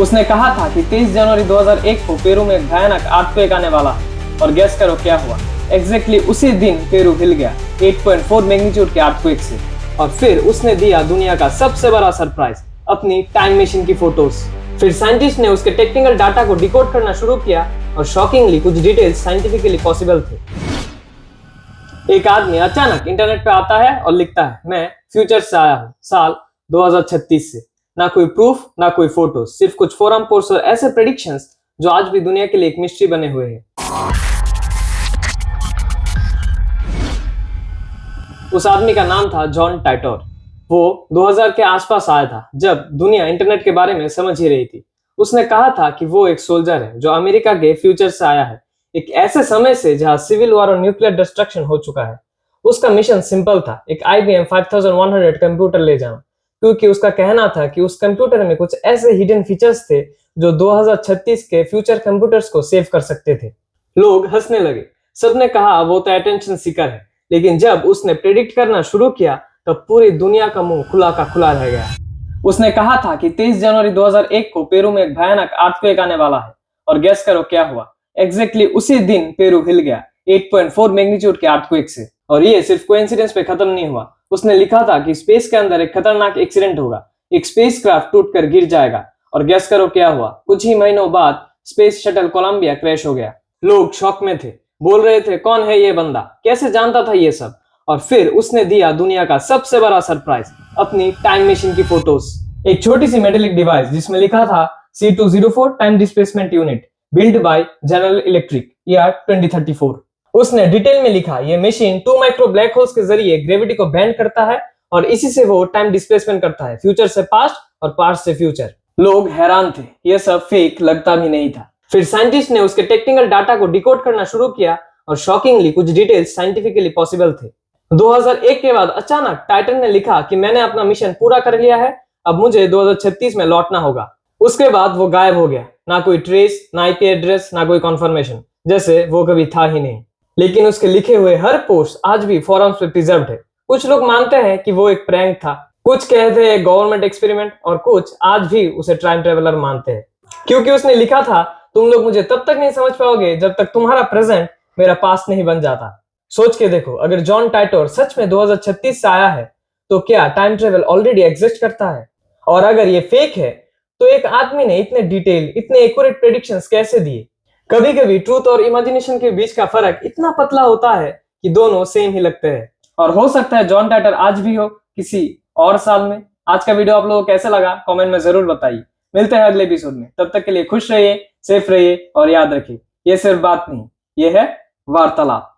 उसने कहा था कि 23 जनवरी 2001 को पेरू में एक भयानक अर्थक्वेक आने वाला है और गेस करो क्या हुआ। एग्जैक्टली उसी दिन पेरू हिल गया 8.4 मैग्नीट्यूड के अर्थक्वेक से। और फिर उसने दिया दुनिया का सबसे बड़ा सरप्राइज, अपनी टाइम मशीन की फोटोज। फिर साइंटिस्ट ने उसके टेक्निकल डाटा को डिकोड करना शुरू किया और शॉकिंगली कुछ डिटेल्स साइंटिफिकली पॉसिबल थे। एक आदमी अचानक इंटरनेट पे आता है और लिखता है, मैं फ्यूचर से आया हूँ साल 2036 से। ना कोई प्रूफ, ना कोई फोटो, सिर्फ कुछ फोरम पोस्ट और ऐसे प्रेडिक्शंस जो आज भी दुनिया के लिए एक मिस्ट्री बने हुए हैं। उस आदमी का नाम था जॉन टाइटर। वो 2000 के आसपास आया था, जब दुनिया इंटरनेट के बारे में समझ ही रही थी। उसने कहा था कि वो एक सोल्जर है जो अमेरिका के फ्यूचर से आया है, एक ऐसे समय से जहां सिविल वॉर और न्यूक्लियर डिस्ट्रक्शन हो चुका है। उसका मिशन सिंपल था, एक IBM 5100 कंप्यूटर ले जाना, क्योंकि उसका कहना था कि उस कंप्यूटर में कुछ ऐसे हिडन फीचर्स थे जो 2036 के फ्यूचर कंप्यूटर्स को सेव कर सकते थे। लोग हंसने लगे, सबने कहा वो तो अटेंशन सीकर है। लेकिन जब उसने प्रेडिक्ट करना शुरू किया तब पूरी दुनिया का मुंह खुला का खुला रह गया। उसने कहा था कि 23 जनवरी 2001 को पेरू में एक भयानक अर्थक्वेक आने वाला है और गेस करो क्या हुआ। एग्जैक्टली उसी दिन पेरू हिल गया 8.4 मैग्नीट्यूड के अर्थक्वेक से। और ये सिर्फ कोइंसिडेंस पे खत्म नहीं हुआ। उसने लिखा था कि स्पेस के अंदर एक खतरनाक एक्सीडेंट होगा, एक स्पेसक्राफ्ट टूटकर गिर जाएगा। और गेस करो क्या हुआ, कुछ ही महीनों बाद स्पेस शटल कोलंबिया क्रैश हो गया। लोग शॉक में थे, बोल रहे थे कौन है ये बंदा, कैसे जानता था ये सब। और फिर उसने दिया दुनिया का सबसे बड़ा सरप्राइज, अपनी टाइम मशीन की फोटोज। एक छोटी सी मेटेलिक डिवाइस जिसमें लिखा था C204 time displacement unit, build by general electric, year 2034। उसने डिटेल में लिखा, ये मशीन 2 माइक्रो ब्लैक होल्स के जरिए ग्रेविटी को बैंड करता है और इसी से वो टाइम डिस्प्लेसमेंट करता है, फ्यूचर से पास्ट और पास्ट से फ्यूचर। लोग हैरान थे, ये सब फेक लगता भी नहीं था। फिर साइंटिस्ट ने उसके टेक्निकल डाटा को डिकोड करना शुरू किया और शॉकिंगली कुछ डिटेल्स साइंटिफिकली पॉसिबल थे। 2001 के बाद अचानक टाइटन ने लिखा कि मैंने अपना मिशन पूरा कर लिया है, अब मुझे 2036 में लौटना होगा। उसके बाद वो गायब हो गया, ना कोई ट्रेस, ना IP एड्रेस, ना कोई कंफर्मेशन, जैसे वो कभी था ही नहीं। लेकिन उसके लिखे हुए हर पोस्ट आज भी फोरम्स पे प्रिजर्व्ड है। कुछ लोग मानते हैं कि वो एक प्रैंक था, कुछ कहते हैं गवर्नमेंट एक्सपेरिमेंट, और कुछ आज भी उसे टाइम ट्रेवलर मानते हैं। क्योंकि उसने लिखा था, तुम लोग मुझे तब तक नहीं समझ पाओगे जब तक तुम्हारा प्रेजेंट मेरा पास्ट नहीं बन जाता। सोच के देखो, अगर जॉन टाइटर सच में 2036 से आया है तो क्या टाइम ट्रेवल ऑलरेडी एग्जिस्ट करता है? और अगर ये फेक है तो एक आदमी ने इतने डिटेल, इतने एक्यूरेट प्रेडिक्शंस कैसे दिए? कभी कभी ट्रूथ और इमेजिनेशन के बीच का फर्क इतना पतला होता है कि दोनों सेम ही लगते हैं। और हो सकता है जॉन टाइटर आज भी हो, किसी और साल में। आज का वीडियो आप लोगों को कैसे लगा कमेंट में जरूर बताइए। मिलते हैं अगले एपिसोड में, तब तक के लिए खुश रहिए, सेफ रहिए और याद रखिए, ये सिर्फ बात नहीं, ये है वार्तालाप।